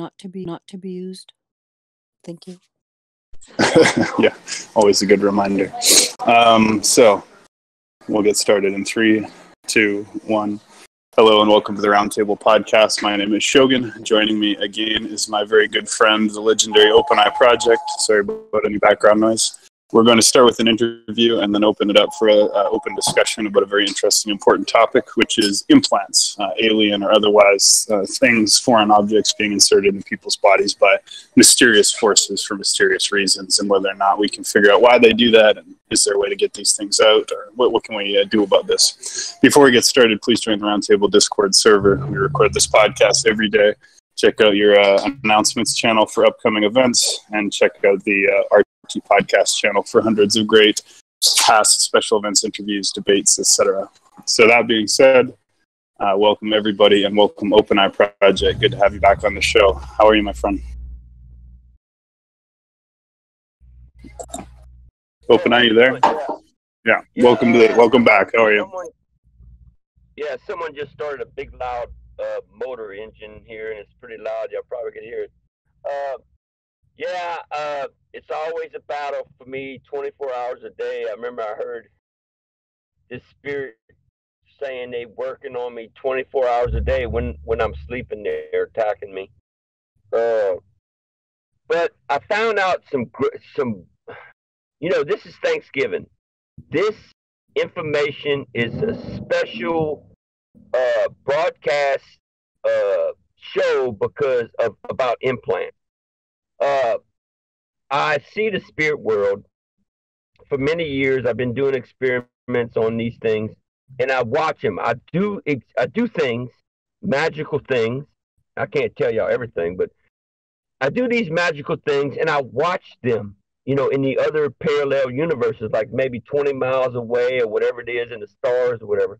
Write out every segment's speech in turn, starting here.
not to be used. Thank you. Yeah, always a good reminder. So we'll get started in 3, 2, 1. Hello and welcome to the Roundtable Podcast. My name is Shogun. Joining me again is my very good friend, the legendary OpenEyeProject. Sorry about any background noise. We're going to start with an interview and then open it up for an open discussion about a very interesting, important topic, which is implants, alien or otherwise things, foreign objects being inserted in people's bodies by mysterious forces for mysterious reasons, and whether or not we can figure out why they do that, and is there a way to get these things out, or what can we do about this? Before we get started, please join the Roundtable Discord server. We record this podcast every day. Check out your announcements channel for upcoming events, and check out the RTP podcast channel for hundreds of great past special events, interviews, debates, etc. So that being said, welcome everybody, and welcome OpenEyeProject. Good to have you back on the show. How are you, my friend? OpenEye, you there? Yeah. Welcome back. How are you? Someone just started a big loud motor engine here, and it's pretty loud. Y'all probably can hear it. It's always a battle for me 24 hours a day. I remember I heard this spirit saying they working on me 24 hours a day when I'm sleeping. They're attacking me. But I found out some, this is Thanksgiving. This information is a special broadcast show because of about implants. I see the spirit world. For many years, I've been doing experiments on these things, and I watch them. I do things, magical things. I can't tell y'all everything, but I do these magical things, and I watch them, in the other parallel universes, like maybe 20 miles away or whatever it is, in the stars or whatever.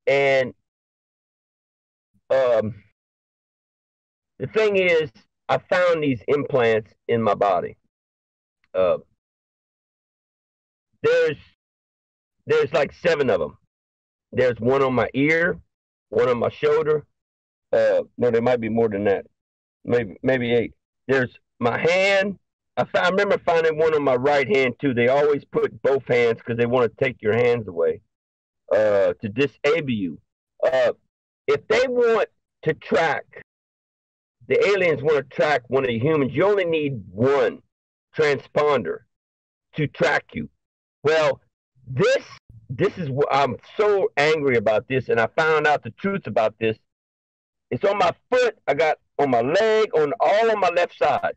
And the thing is, I found these implants in my body. There's like 7 of them. There's one on my ear, one on my shoulder. No, there might be more than that. Maybe 8. There's my hand. I remember finding one on my right hand too. They always put both hands because they want to take your hands away to disable you. If they want to track, the aliens want to track one of the humans, you only need one transponder to track you. Well, this is what I'm so angry about this, and I found out the truth about this. It's on my foot, I got on my leg, all on my left side.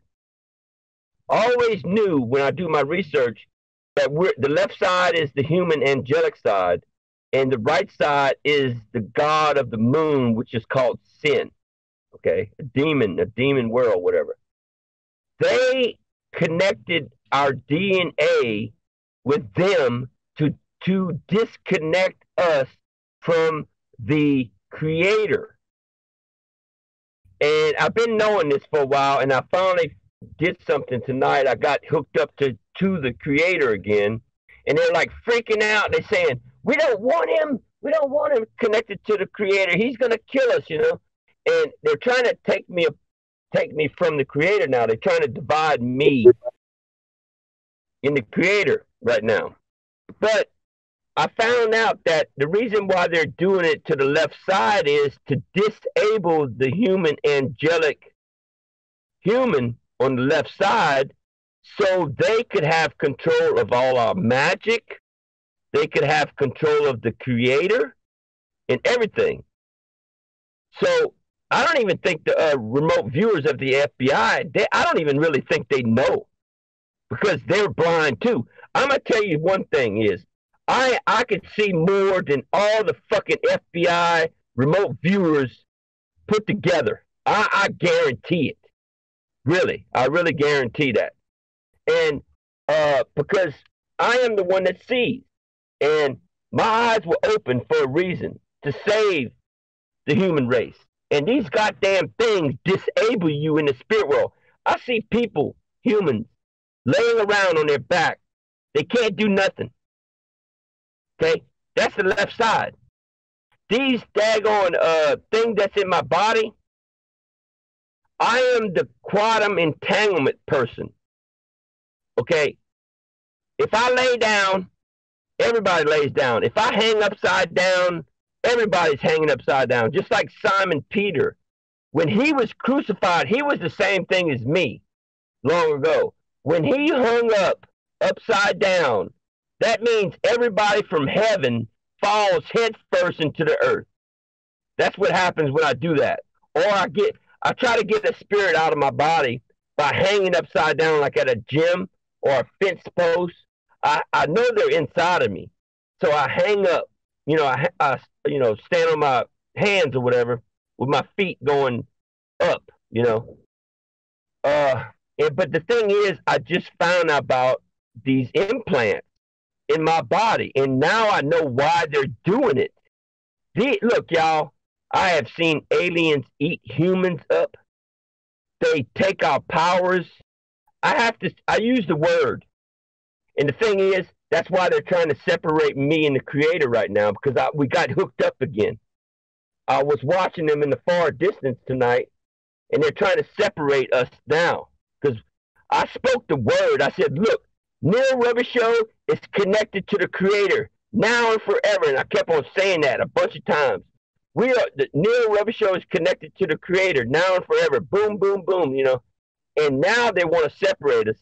I always knew when I do my research that the left side is the human angelic side, and the right side is the god of the moon, which is called sin. Okay, a demon world, whatever. They connected our DNA with them to disconnect us from the creator. And I've been knowing this for a while, and I finally did something tonight. I got hooked up to the creator again, and they're like freaking out. They're saying, we don't want him connected to the creator. He's gonna kill us, And they're trying to take me from the creator now. They're trying to divide me in the creator right now. But I found out that the reason why they're doing it to the left side is to disable the angelic human on the left side, so they could have control of all our magic. They could have control of the creator and everything. So I don't even think the remote viewers of the FBI, I don't even really think they know, because they're blind too. I'm going to tell you one thing is, I could see more than all the fucking FBI remote viewers put together. I guarantee it. Really. I really guarantee that. And because I am the one that sees. And my eyes were open for a reason, to save the human race. And these goddamn things disable you in the spirit world. I see people, humans, laying around on their back. They can't do nothing. Okay? That's the left side. These daggone thing that's in my body, I am the quantum entanglement person. Okay? If I lay down, everybody lays down. If I hang upside down, everybody's hanging upside down. Just like Simon Peter. When he was crucified, he was the same thing as me long ago. When he hung up upside down, that means everybody from heaven falls head first into the earth. That's what happens when I do that. Or I try to get the spirit out of my body by hanging upside down like at a gym or a fence post. I know they're inside of me. So I hang up, I stand on my hands or whatever with my feet going up, but the thing is, I just found out about these implants in my body, and now I know why they're doing it. Look, y'all, I have seen aliens eat humans up. They take our powers. I use the word. And the thing is, that's why they're trying to separate me and the creator right now, because we got hooked up again. I was watching them in the far distance tonight, and they're trying to separate us now. Because I spoke the word. I said, look, Neil Robichaud is connected to the creator now and forever. And I kept on saying that a bunch of times. Neil Robichaud is connected to the creator now and forever. Boom, boom, boom, And now they want to separate us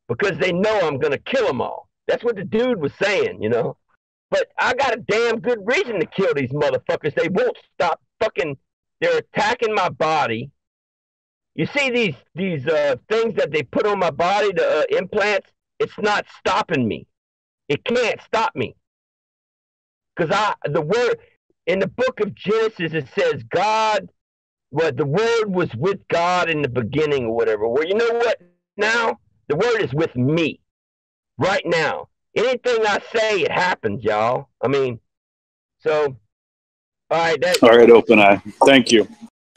because they know I'm going to kill them all. That's what the dude was saying, But I got a damn good reason to kill these motherfuckers. They won't stop fucking. They're attacking my body. You see these things that they put on my body, the implants? It's not stopping me. It can't stop me. Because the word, in the book of Genesis, it says the word was with God in the beginning or whatever. Well, you know what now? The word is with me right now. Anything I say, it happens, y'all. I mean, so, all right. All right, OpenEye. Thank you.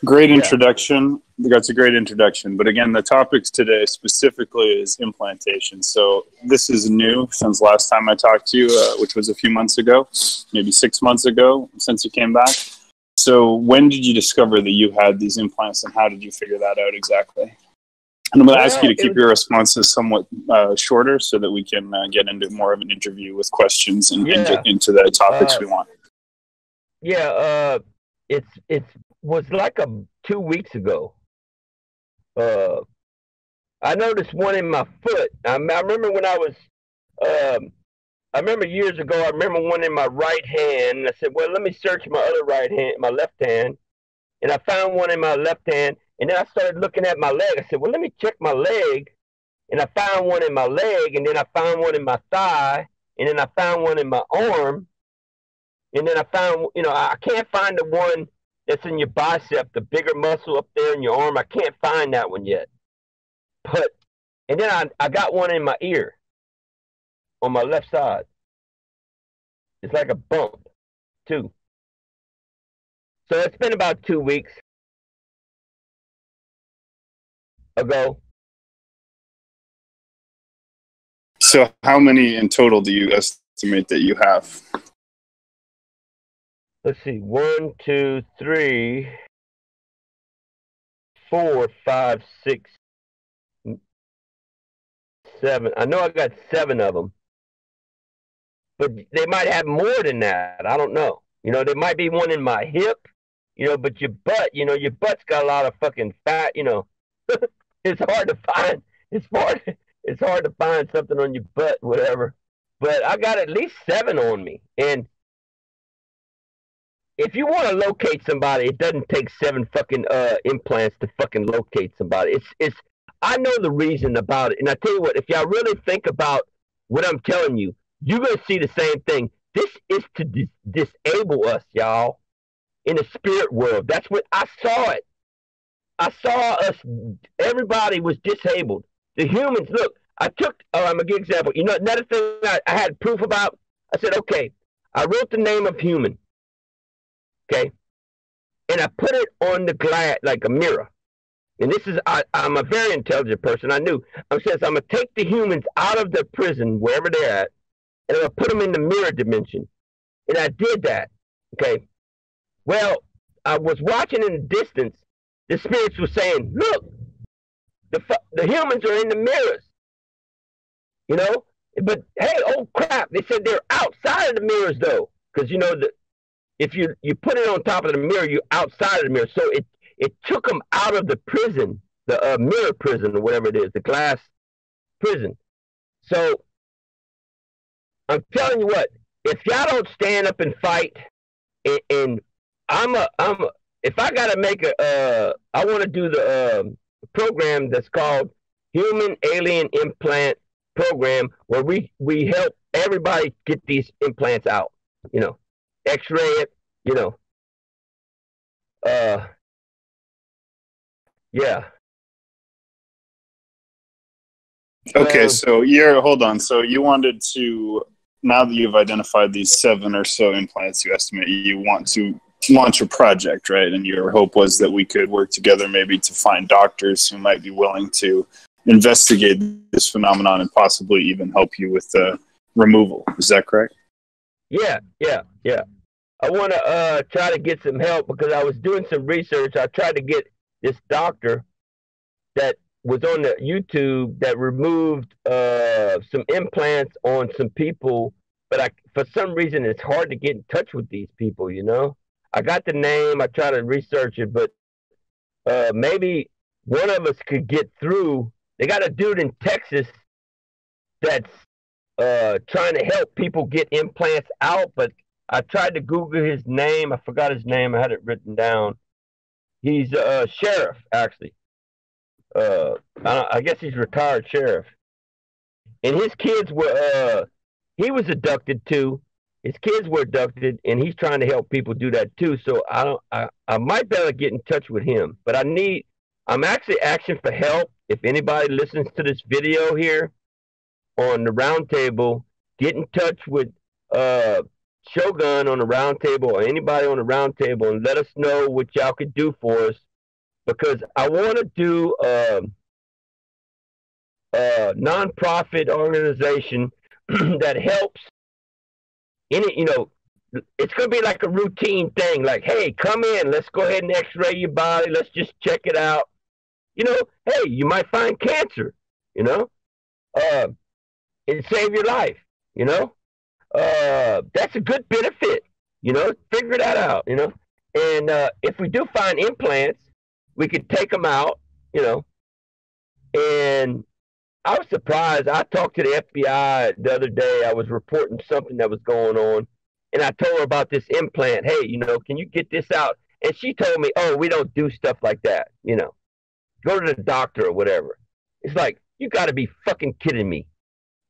Great introduction. That's a great introduction. But again, the topics today specifically is implantation. So this is new since last time I talked to you, which was a few months ago, maybe 6 months ago since you came back. So when did you discover that you had these implants, and how did you figure that out exactly? And I'm going to ask you to keep your responses somewhat shorter so that we can get into more of an interview with questions and get into the topics we want. Yeah, it was like 2 weeks ago. I noticed one in my foot. I remember when I remember years ago, I remember one in my right hand, and I said, well, let me search my left hand, and I found one in my left hand, and then I started looking at my leg. I said, well, let me check my leg, and I found one in my leg, and then I found one in my thigh, and then I found one in my arm, and then I found, I can't find the one that's in your bicep, the bigger muscle up there in your arm. I can't find that one yet. And then I got one in my ear on my left side. It's like a bump, too. So it's been about 2 weeks ago. So how many in total do you estimate that you have? Let's see, 1, 2, 3, 4, 5, 6, 7. I know I got 7 of them, but they might have more than that. I don't know. There might be one in my hip, but your butt, your butt's got a lot of fucking fat, It's hard to find. It's hard to find something on your butt, whatever. But I got at least 7 on me, and if you want to locate somebody, it doesn't take 7 fucking implants to fucking locate somebody. I know the reason about it, and I tell you what, if y'all really think about what I'm telling you, you're gonna see the same thing. This is to disable us, y'all, in the spirit world. That's what I saw it. I saw us. Everybody was disabled. The humans. Look, I'm gonna give an example. Another thing I had proof about. I said, okay, I wrote the name of human. Okay, and I put it on the glass like a mirror. And this is, I'm a very intelligent person. I knew. I said, I'm going to take the humans out of the prison, wherever they're at, and I'm going to put them in the mirror dimension. And I did that. Okay. Well, I was watching in the distance, the spirits were saying, look, the humans are in the mirrors, you know. But hey, oh crap! They said they're outside of the mirrors though, because you know if you put it on top of the mirror, you're outside of the mirror. So it took them out of the prison, the mirror prison or whatever it is, the glass prison. So I'm telling you what, if y'all don't stand up and fight, and if I gotta make I want to do the program that's called Human Alien Implant Program, where we help everybody get these implants out, you know, X-ray it, you know, yeah. Okay, so hold on. So you wanted to, now that you've identified these 7 or so implants you estimate, you want to launch a project, right? And your hope was that we could work together maybe to find doctors who might be willing to investigate this phenomenon and possibly even help you with the removal. Is that correct? Yeah. I want to try to get some help because I was doing some research. I tried to get this doctor that was on the YouTube that removed some implants on some people, but for some reason it's hard to get in touch with these people, you know. I got the name, I tried to research it, but maybe one of us could get through. They got a dude in Texas that's trying to help people get implants out, but I tried to Google his name. I forgot his name. I had it written down. He's a sheriff, actually. I guess he's retired sheriff. And his kids were, he was abducted too. His kids were abducted, and he's trying to help people do that too. So I might be able to get in touch with him, but I'm actually asking for help. If anybody listens to this video here on the round table, get in touch with Shogun on the round table or anybody on the round table and let us know what y'all could do for us, because I want to do a nonprofit organization that helps in it. You know, it's going to be like a routine thing. Like, hey, come in, let's go ahead and x-ray your body. Let's just check it out. You know, hey, you might find cancer, you know, and save your life, you know. That's a good benefit, you know, figure that out, you know. And if we do find implants, we could take them out, you know. And I was surprised. I talked to the FBI the other day. I was reporting something that was going on, and I told her about this implant. Hey, you know, can you get this out? And she told me, oh, we don't do stuff like that, you know. Go to the doctor or whatever. It's like, you got to be fucking kidding me.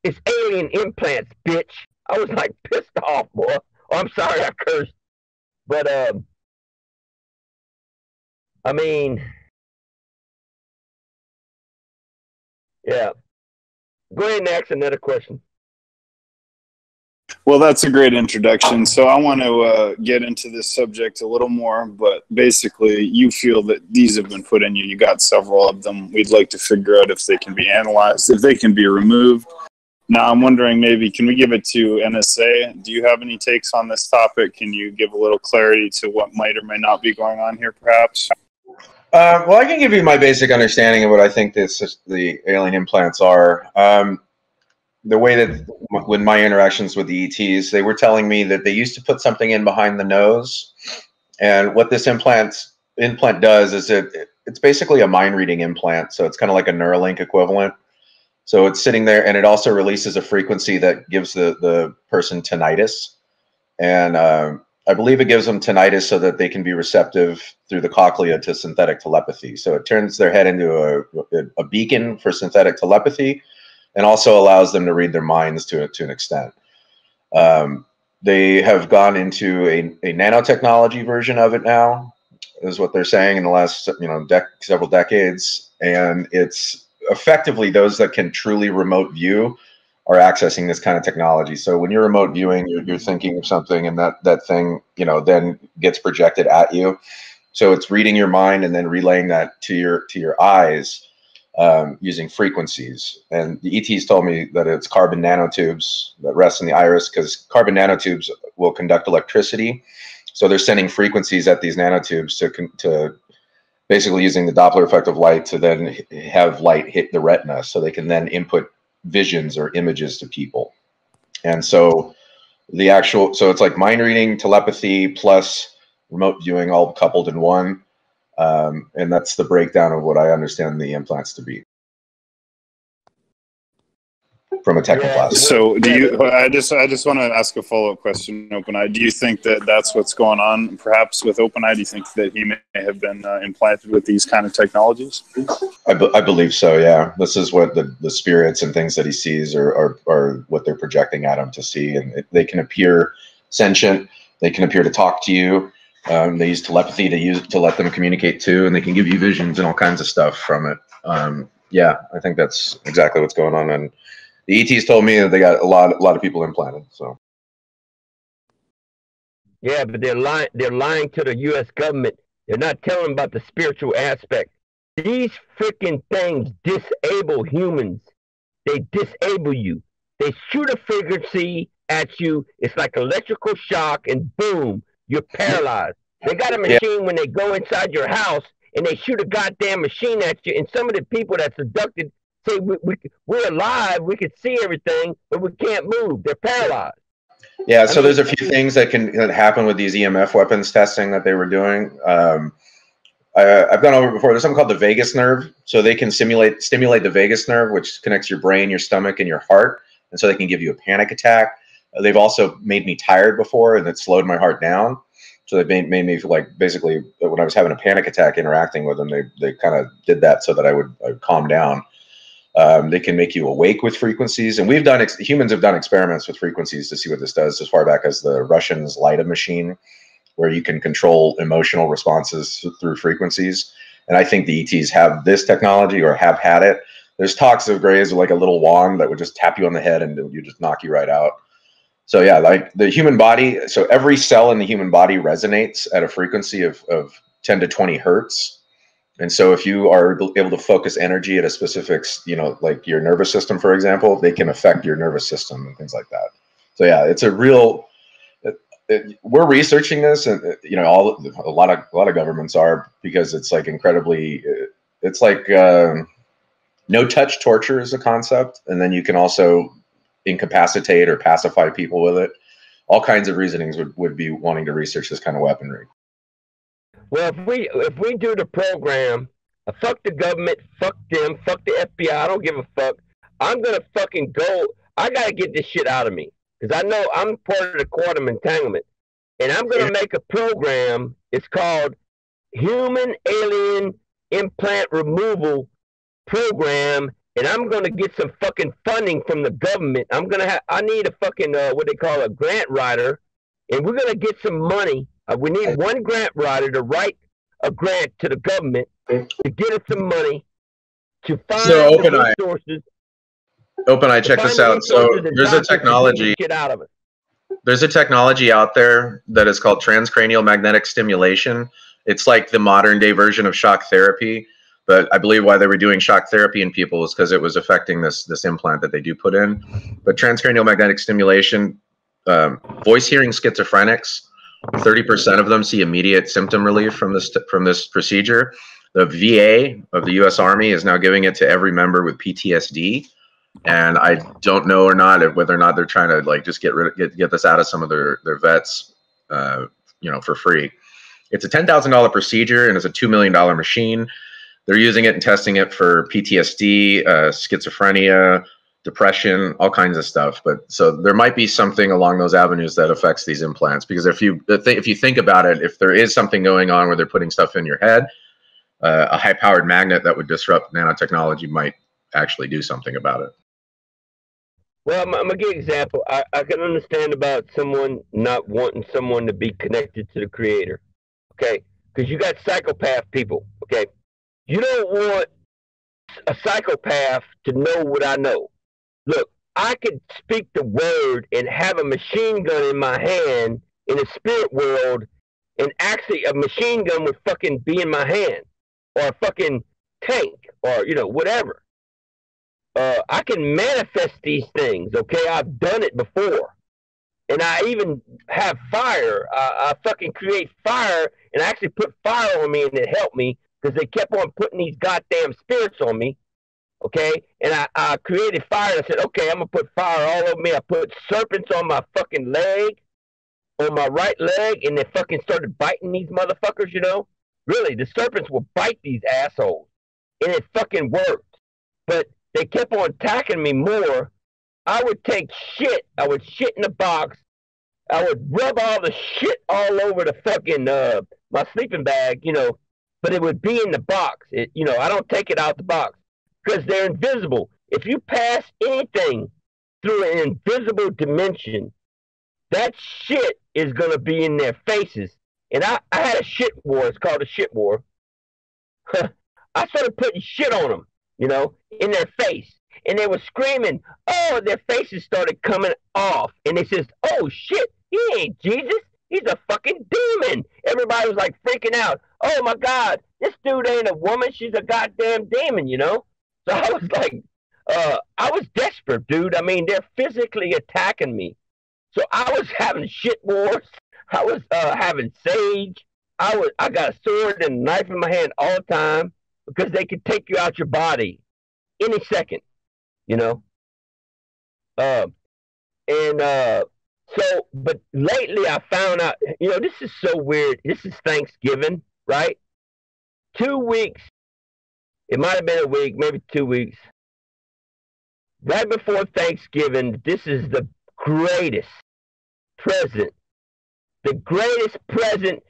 It's alien implants, bitch. I was like pissed off, boy. Oh, I'm sorry I cursed. But, I mean, yeah. Go ahead and ask another question. Well, that's a great introduction. So I want to get into this subject a little more, but basically you feel that these have been put in you. You got several of them. We'd like to figure out if they can be analyzed, if they can be removed. Now, I'm wondering, maybe, can we give it to NSA? Do you have any takes on this topic? Can you give a little clarity to what might or may not be going on here, perhaps? Well, I can give you my basic understanding of what I think the alien implants are. The way that when my interactions with the ETs, they were telling me that they used to put something in behind the nose, and what this implant does is it's basically a mind reading implant. So it's kind of like a Neuralink equivalent. So it's sitting there, and it also releases a frequency that gives the person tinnitus, and I believe it gives them tinnitus so that they can be receptive through the cochlea to synthetic telepathy. So it turns their head into a beacon for synthetic telepathy, and also allows them to read their minds to an extent. They have gone into a nanotechnology version of it now, is what they're saying, in the last several decades, and it's effectively those that can truly remote view are accessing this kind of technology. So when you're remote viewing, you're thinking of something, and that thing, then gets projected at you. So it's reading your mind and then relaying that to your eyes using frequencies. And the ETs told me that it's carbon nanotubes that rest in the iris, because carbon nanotubes will conduct electricity. So they're sending frequencies at these nanotubes to basically using the Doppler effect of light to then have light hit the retina so they can then input visions or images to people. And so so it's like mind reading, telepathy, plus remote viewing all coupled in one. And that's the breakdown of what I understand the implants to be from a technical class. So do you, I just want to ask a follow-up question, OpenEye. Do you think that that's what's going on perhaps with OpenEye? Do you think that he may have been implanted with these kind of technologies? I believe so, yeah. This is what the spirits and things that he sees are what they're projecting at him to see. And they can appear sentient. They can appear to talk to you. They use telepathy to let them communicate too, and they can give you visions and all kinds of stuff from it. Yeah, I think that's exactly what's going on. And the ETs told me that they got a lot of people implanted. So yeah, but they're lying. They're lying to the U.S. government. They're not telling about the spiritual aspect. These freaking things disable humans. They disable you. They shoot a frequency at you. It's like electrical shock, and boom, you're paralyzed. They got a machine when they go inside your house and they shoot a goddamn machine at you. And some of the people that's abducted say we're alive, we can see everything, but we can't move. They're paralyzed. Yeah, so there's a few things that happen with these EMF weapons testing that they were doing. I've gone over it before. There's something called the vagus nerve. So they can stimulate the vagus nerve, which connects your brain, your stomach, and your heart. And so they can give you a panic attack. They've also made me tired before, and it slowed my heart down. So they made me feel like, basically, when I was having a panic attack interacting with them, they kind of did that so that I would calm down. They can make you awake with frequencies, and humans have done experiments with frequencies to see what this does, as far back as the Russians' Lida machine, where you can control emotional responses through frequencies. And I think the ETs have this technology, or have had it. There's talks of Greys with like a little wand that would just tap you on the head and you just knock you right out. So yeah, like the human body, so every cell in the human body resonates at a frequency of 10 to 20 hertz. And so if you are able to focus energy at a specific, like your nervous system, for example, they can affect your nervous system and things like that. So yeah, it's a real, we're researching this, and a lot of governments are, because it's like incredibly, it's like no touch torture is a concept. And then you can also incapacitate or pacify people with it. All kinds of reasonings would be wanting to research this kind of weaponry. Well, if we do the program, fuck the government, fuck them, fuck the FBI, I don't give a fuck. I'm going to fucking go. I got to get this shit out of me, because I know I'm part of the quantum entanglement. And I'm going to make a program. It's called Human Alien Implant Removal Program. And I'm going to get some fucking funding from the government. I need a fucking, what they call a grant writer. And we're going to get some money. We need one grant writer to write a grant to the government to get us some money to find the resources. OpenEye, check this out. So there's a technology. There's a technology out there that is called transcranial magnetic stimulation. It's like the modern day version of shock therapy. But I believe why they were doing shock therapy in people is because it was affecting this implant that they do put in. But transcranial magnetic stimulation, voice hearing schizophrenics, 30% of them see immediate symptom relief from this procedure. The VA of the U.S. Army is now giving it to every member with PTSD, and I don't know whether or not they're trying to like just get this out of some of their vets, for free. It's a $10,000 procedure, and it's a $2 million machine. They're using it and testing it for PTSD, schizophrenia, depression, all kinds of stuff. But so there might be something along those avenues that affects these implants, because if you think about it, if there is something going on where they're putting stuff in your head, a high-powered magnet that would disrupt nanotechnology might actually do something about it. Well, I'm going to give an example. I can understand about someone not wanting someone to be connected to the creator, okay? Because you got psychopath people, okay? You don't want a psychopath to know what I know. Look, I could speak the word and have a machine gun in my hand in the spirit world, and actually a machine gun would fucking be in my hand, or a fucking tank, or, whatever. I can manifest these things, okay? I've done it before. And I even have fire. I fucking create fire, and I actually put fire on me, and it helped me. because they kept on putting these goddamn spirits on me. Okay, and I created fire. And I said, okay, I'm gonna put fire all over me. I put serpents on my fucking leg, on my right leg, and they fucking started biting these motherfuckers. You know, really, the serpents will bite these assholes, and it fucking worked. But they kept on attacking me more. I would take shit. I would shit in the box. I would rub all the shit all over the fucking my sleeping bag. You know, but it would be in the box. I don't take it out the box. Because they're invisible. If you pass anything through an invisible dimension, that shit is going to be in their faces. And I had a shit war. It's called a shit war. I started putting shit on them, in their face. And they were screaming. Oh, their faces started coming off. And they says, oh, shit, he ain't Jesus. He's a fucking demon. Everybody was like freaking out. Oh, my God, this dude ain't a woman. She's a goddamn demon, So I was like, I was desperate, dude. I mean, they're physically attacking me. So I was having shit wars. I was having sage. I got a sword and a knife in my hand all the time because they could take you out your body any second, but lately I found out, this is so weird. This is Thanksgiving, right? 2 weeks. It might have been a week, maybe 2 weeks. Right before Thanksgiving, this is the greatest present. The greatest present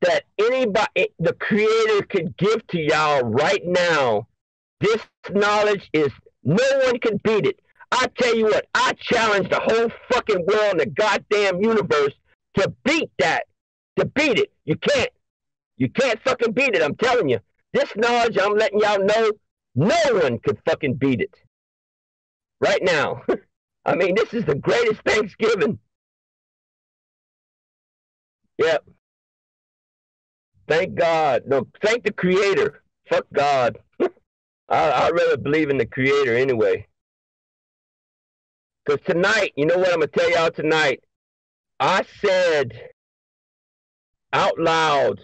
that anybody, the Creator could give to y'all right now. This knowledge is, no one can beat it. I tell you what, I challenge the whole fucking world and the goddamn universe to beat that. To beat it. You can't. You can't fucking beat it, I'm telling you. This knowledge, I'm letting y'all know, no one could fucking beat it. Right now. I mean, this is the greatest Thanksgiving. Yep. Thank God. No, thank the Creator. Fuck God. I rather believe in the Creator anyway. Because tonight, you know what I'm going to tell y'all tonight? I said out loud,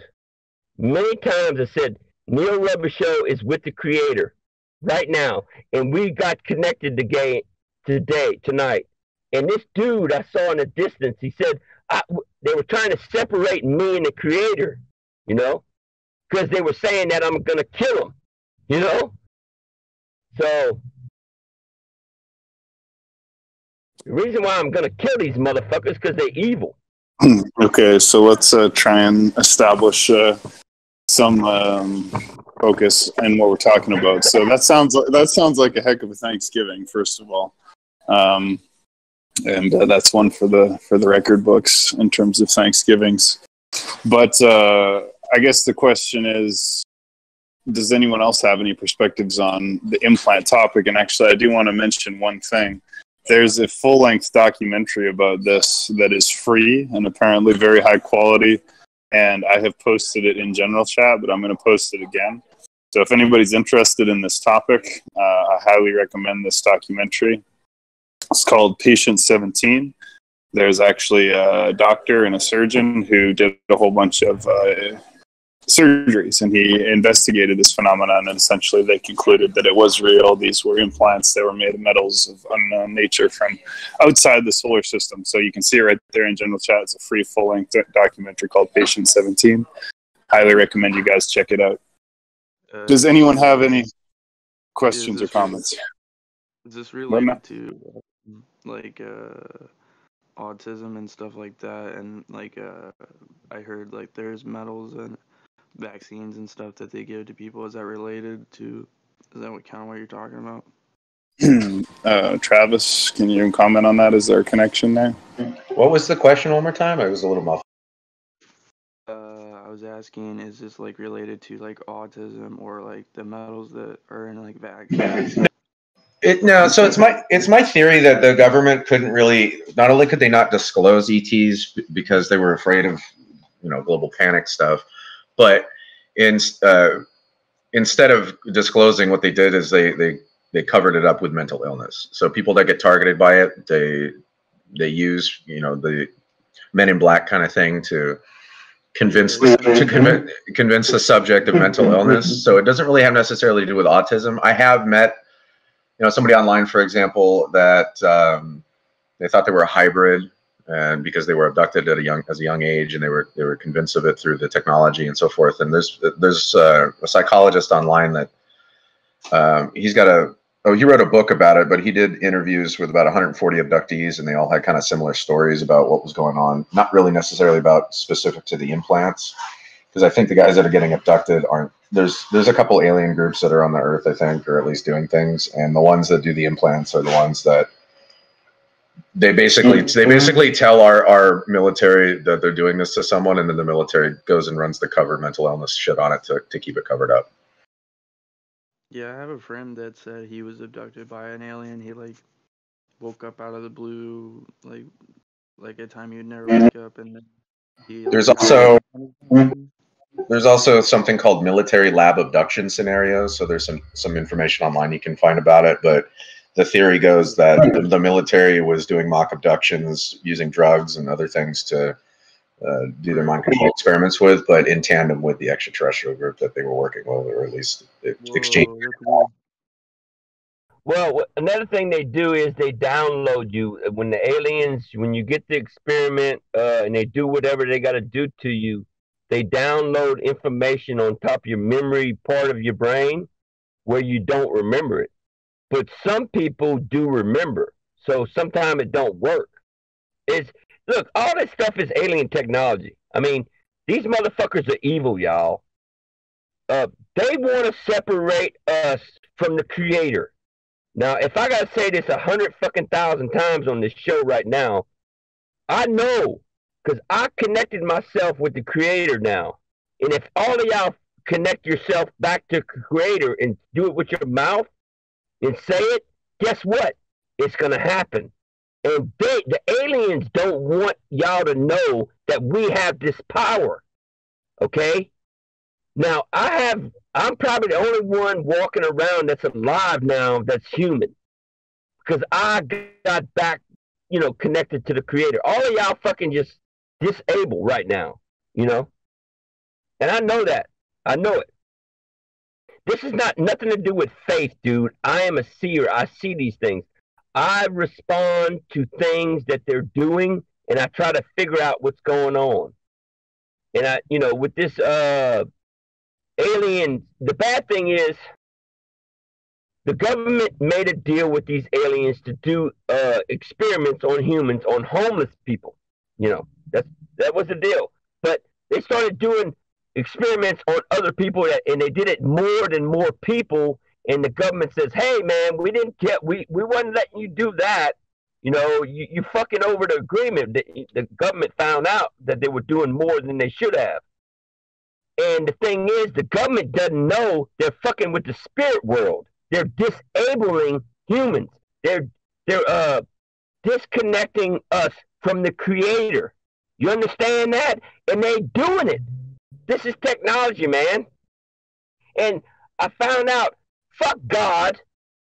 many times I said, Neil Rubber Show is with the Creator right now. And we got connected tonight. And this dude I saw in the distance, he said, they were trying to separate me and the Creator, because they were saying that I'm going to kill him, So the reason why I'm going to kill these motherfuckers is because they're evil. Okay, so let's try and establish some focus in what we're talking about. So that sounds like a heck of a Thanksgiving, first of all, and that's one for the record books in terms of Thanksgivings. But I guess the question is, does anyone else have any perspectives on the implant topic? And actually, I do want to mention one thing. There's a full-length documentary about this that is free and apparently very high quality. And I have posted it in general chat, but I'm going to post it again. So if anybody's interested in this topic, I highly recommend this documentary. It's called Patient 17. There's actually a doctor and a surgeon who did a whole bunch of surgeries, and he investigated this phenomenon, and essentially they concluded that it was real. These were implants that were made of metals of unknown nature from outside the solar system. So you can see it right there in general chat. It's a free full-length documentary called Patient 17. Highly recommend you guys check it out. Does anyone have any questions or comments? Is this related to autism and stuff like that? And I heard there's metals and vaccines and stuff that they give to people. Is that related to? Is that what you're talking about? Travis, can you comment on that? Is there a connection there? What was the question one more time? I was a little muffled. I was asking, is this related to autism or the metals that are in vaccines? No, so it's my theory that the government couldn't really, not only could they not disclose ETs because they were afraid of global panic stuff, but instead of disclosing, what they did is they covered it up with mental illness. So people that get targeted by it, they use the Men in Black kind of thing to convince the subject of mental illness. So it doesn't really have necessarily to do with autism. I have met, somebody online, for example, that they thought they were a hybrid, and because they were abducted at a young age, and they were convinced of it through the technology and so forth. And there's a psychologist online that he wrote a book about it, but he did interviews with about 140 abductees, and they all had kind of similar stories about what was going on. Not really necessarily about specific to the implants, because I think the guys that are getting abducted aren't. There's a couple alien groups that are on the Earth, I think, or at least doing things, and the ones that do the implants are the ones that they basically tell our military that they're doing this to someone, and then the military goes and runs the covered mental illness shit on it to keep it covered up. Yeah, I have a friend that said he was abducted by an alien. He woke up out of the blue, like a time you'd never wake up, and then there's also something called military lab abduction scenarios. So there's some information online you can find about it, but the theory goes that the military was doing mock abductions using drugs and other things to do their mind control experiments with, but in tandem with the extraterrestrial group that they were working with, or at least exchange. Well, another thing they do is they download you when you get the experiment and they do whatever they got to do to you. They download information on top of your memory part of your brain where you don't remember it. But some people do remember, so sometimes it don't work. Look, all this stuff is alien technology. I mean, these motherfuckers are evil, y'all. They want to separate us from the Creator. Now, if I gotta say this 100,000 times on this show right now, I know, because I connected myself with the Creator now. And if all of y'all connect yourself back to the Creator and do it with your mouth and say it, guess what? It's gonna happen. And the aliens don't want y'all to know that we have this power. Okay? Now, I'm probably the only one walking around that's alive now that's human. Because I got back, connected to the Creator. All of y'all fucking just disabled right now, And I know that. I know it. This is nothing to do with faith, dude. I am a seer. I see these things. I respond to things that they're doing, and I try to figure out what's going on. And with this alien, the bad thing is the government made a deal with these aliens to do experiments on humans, on homeless people. That was the deal. But they started doing experiments on other people, and they did it more than more people. And the government says, "Hey, man, we wasn't letting you do that. You fucking over the agreement." The government found out that they were doing more than they should have. And the thing is, the government doesn't know they're fucking with the spirit world. They're disabling humans. They're disconnecting us from the Creator. You understand that? And they doing it. This is technology, man. And I found out, fuck God,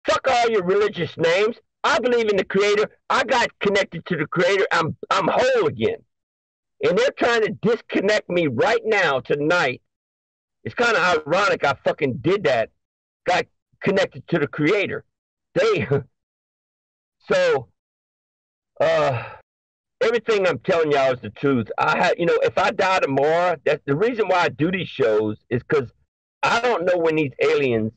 fuck all your religious names. I believe in the Creator. I got connected to the Creator. I'm whole again. And they're trying to disconnect me right now, tonight. It's kind of ironic I fucking did that. Got connected to the Creator. Everything I'm telling y'all is the truth. If I die tomorrow, that's the reason why I do these shows, is because I don't know when these aliens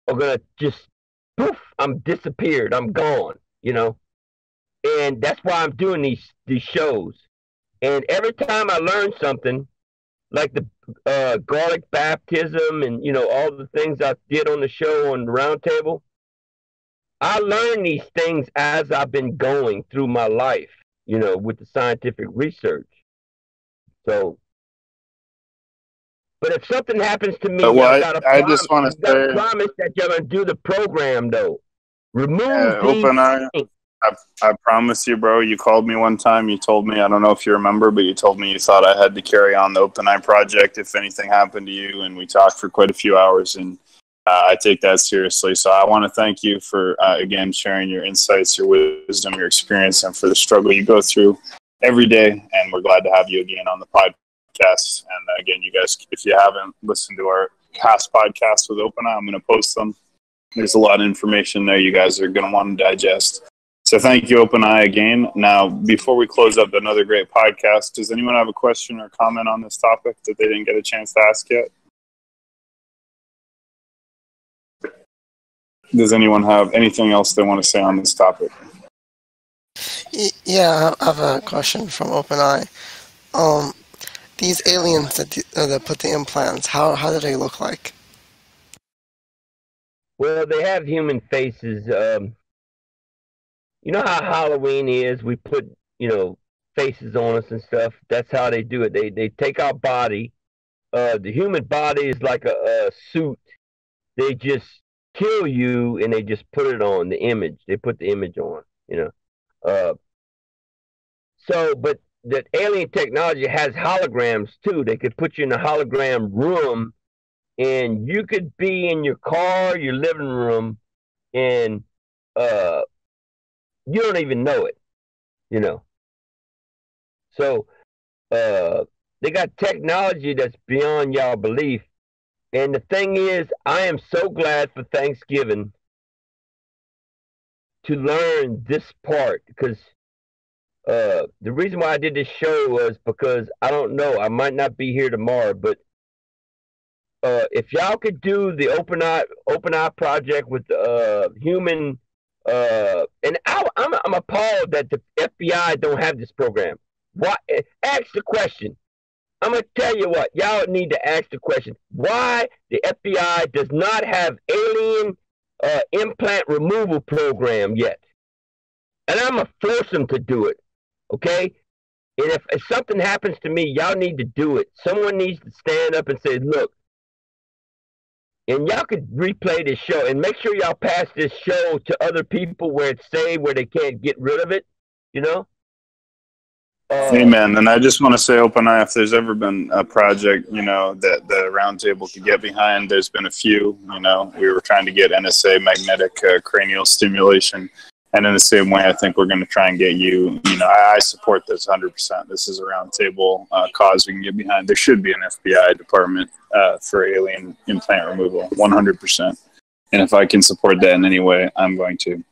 are gonna just poof, I'm disappeared, I'm gone, and that's why I'm doing these shows. And every time I learn something, like the garlic baptism and all the things I did on the show on the round table, I learn these things as I've been going through my life, with the scientific research. So, but if something happens to me, I just want to say, promise that you're gonna do the program, though. Remove these things. I promise you, bro. You called me one time. You told me, I don't know if you remember, but you told me you thought I had to carry on the OpenEyeProject if anything happened to you, and we talked for quite a few hours, and I take that seriously. So I want to thank you for, again, sharing your insights, your wisdom, your experience, and for the struggle you go through every day, and we're glad to have you again on the podcast. And again, you guys, if you haven't listened to our past podcasts with OpenEye, I'm going to post them. There's a lot of information there you guys are going to want to digest. So thank you, OpenEye, again. Now, before we close up another great podcast, does anyone have a question or comment on this topic that they didn't get a chance to ask yet? Does anyone have anything else they want to say on this topic? Yeah, I have a question from OpenEye. These aliens that put the implants, how do they look like? Well, they have human faces. You know how Halloween is? We put, faces on us and stuff. That's how they do it. They take our body. The human body is like a suit. They just kill you and they just put it on the image. They put the image on, but that alien technology has holograms too. They could put you in a hologram room and you could be in your car, your living room, and you don't even know it, So they got technology that's beyond y'all belief. And the thing is, I am so glad for Thanksgiving to learn this part, because the reason why I did this show was because I don't know, I might not be here tomorrow, but if y'all could do the OpenEyeProject with human, and I'm appalled that the FBI don't have this program. Why? Ask the question. I'm going to tell you what, y'all need to ask the question, why the FBI does not have alien implant removal program yet. And I'm going to force them to do it, okay? And if something happens to me, y'all need to do it. Someone needs to stand up and say, look, and y'all could replay this show and make sure y'all pass this show to other people where it's saved, where they can't get rid of it, Amen. And I just want to say, OpenEye, if there's ever been a project, that the roundtable could get behind, there's been a few. We were trying to get NSA magnetic cranial stimulation. And in the same way, I think we're going to try and get you. I support this 100%. This is a roundtable cause we can get behind. There should be an FBI department for alien implant removal, 100%. And if I can support that in any way, I'm going to.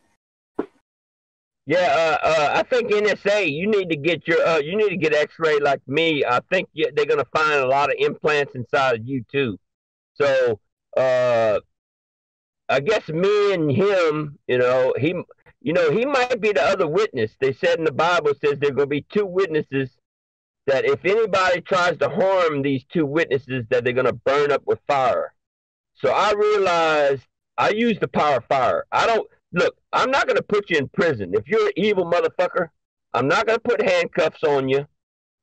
Yeah, I think NSA, you need to get X-ray like me. I think they're gonna find a lot of implants inside of you too. So, I guess me and him, he might be the other witness. They said in the Bible says there are gonna be two witnesses that if anybody tries to harm these two witnesses, that they're gonna burn up with fire. So I realized I use the power of fire. Look, I'm not going to put you in prison. If you're an evil motherfucker, I'm not going to put handcuffs on you.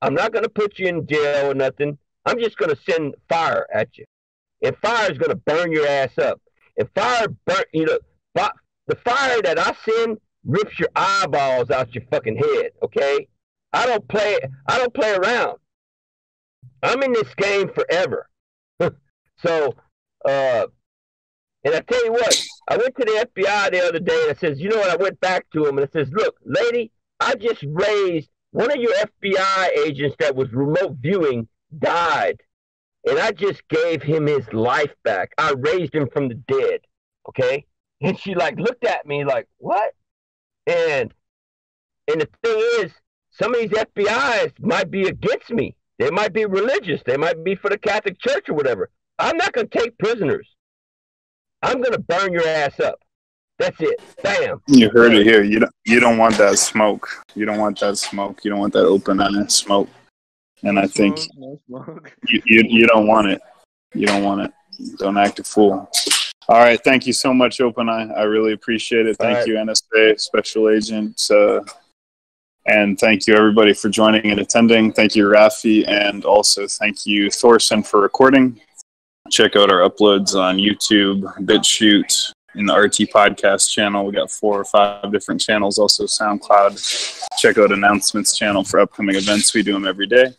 I'm not going to put you in jail or nothing. I'm just going to send fire at you. And fire is going to burn your ass up. And fire the fire that I send rips your eyeballs out your fucking head, okay? I don't play around. I'm in this game forever. So, and I tell you what, I went to the FBI the other day and I says, I went back to him and I says, look, lady, I just raised one of your FBI agents that was remote viewing died. And I just gave him his life back. I raised him from the dead. Okay. And she looked at me like, what? And the thing is, some of these FBIs might be against me. They might be religious. They might be for the Catholic Church or whatever. I'm not going to take prisoners. I'm going to burn your ass up. That's it. Bam. You heard it here. You don't want that smoke. You don't want that smoke. You don't want that OpenEye smoke. And I think you don't want it. You don't want it. Don't act a fool. All right. Thank you so much, OpenEye. I really appreciate it. Thank you, NSA Special Agent. And thank you, everybody, for joining and attending. Thank you, Rafi. And also thank you, Thorson, for recording. Check out our uploads on YouTube, BitChute, in the RT podcast channel. We got 4 or 5 different channels, also SoundCloud. Check out announcements channel for upcoming events. We do them every day.